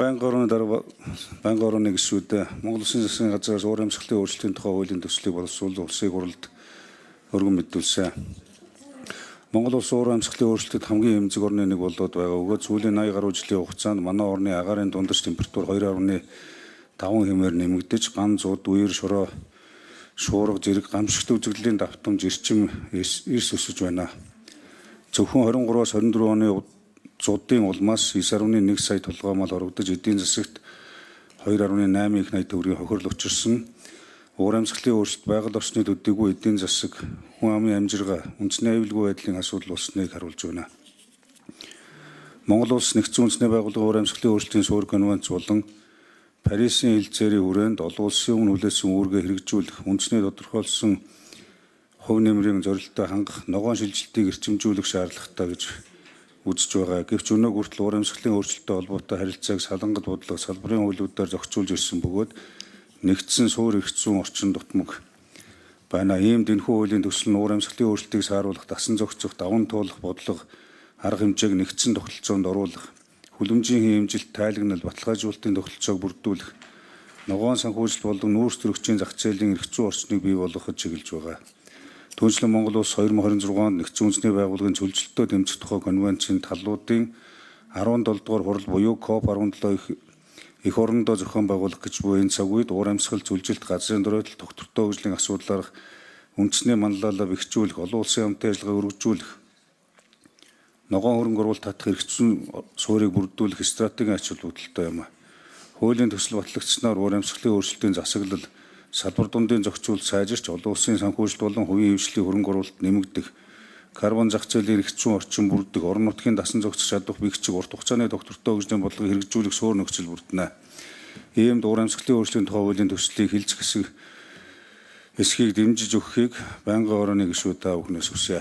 Банк орны гишүүд Монгол Улсын засгийн газраас уур амьсгалын өөрчлөлтийн тухай хуулийн төслийг боловсруул улсын хурлд өргөн мэдүүлсэн. Монгол Улс уур амьсгалын өөрчлөлтөд хамгийн эмзэг орны нэг болоод байгаа өгөөд сүүлийн 80 гаруй жилийн хугацаанд манай орны агаарын дундаж температур 2.5 хэмээр нэмэгдэж, ган зууд, үер, шороо, шуурга, зэрэг, гамшигт үзэгдлийн давтамж, эрчим эрс өсөж байна. Зөвхөн 23-аас 24 оны зуудын улмаас 9.1 сая толгоймол орогдож, эдийн засагт 2.8 их найт төгрөгийн хохирол учирсан. Уур амьсгалын өөрчлөлт байгаль орчны төдийгүй эдийн засаг, хүн амын амжиргаа, үндэсний аюулгүй байдлын асуудал болсныг харуулж байна. Монгол Улс нэгдсэн үндэсний байгууллагын уур амьсгалын өөрчлөлтийн суурь конвенц болон Парисын хэлцээрийн хүрээнд олон улсын өмнө хүлээсэн үүргээ хэрэгжүүлэх, үндэсний тодорхойлсон хувь нэмрийн зорилттой хангах, ногоон шилжилтийг эрчимжүүлэх шаардлагатай гэж үзэж байгаа. Гэвч өнөө хүртэл уур амьсгалын өөрчлөлттэй холбоотой харилцааг салангад бодлого салбарын хуулиудаар зохицуулж ирсэн бөгөөд нэгдсэн суурь эрх зүйн орчин дутмаг байна. Ийм дэнхүү хуулийн төсөл нь уур амьсгалын өөрчлөлтийг сааруулах, дасан зохицох, даван туулах бодлого, арга хэмжээг нэгдсэн тогтолцоонд оруулах, хүлэмжийн хэмжилт, тайлагнал, баталгаажуулалтын тогтолцоог бүрдүүлэх, ногоон санхүүжилт болон нүүрс төрөгчийн зах зээлийн эрх зүйн орчныг бий болгоход чиглэж байгаа. Түүнчлэн Монгол Улс 2026 онд нэгдсэн үндэсний байгууллагын чөлжилтөө дэмжих тухай конвенцийн талуудын 17 дугаар хурал буюу COP17 их орондоо зохион байгуулах гэж буй энэ цаг үед уур амьсгал, чөлжилт, газрын дөрөөлөл, тогтвортой хөгжлийн асуудлаар үндэсний манлайлал бэхжүүлэх, олон улсын хамтын ажиллагааг өргөжүүлэх, ногоон хөрөнгө оруулалт татах эрх зүйн суурийг бүрдүүлэх стратегийн ач холбогдолтой юм. Хуулийн төсөл батлагдсанаар уур амьсгалын өөрчлөлтийн засаглал, салбар дундын зохицуулалт сайжирч, олон улсын санхүүжилт болон хувийн хвшлийн хөрөнгө оруулалт нэмэгдэх, карбон зах зээлийн эрх зүйн орчин бүрдэх, орон нутгийн дасан зохицох чадвар бэхжих, урт хугацааны тогтвортой хөгжлийн бодлогыг хэрэгжүүлэх суурь нөхцөл бүрдэнэ. Иймд уур амьсгалын өөрчлөлтийн тухай хуулийн төслийг хэлцэх эсхийг дэмжиж өгөхийг байнгын орны гишүүд та бүхнээс хүсье.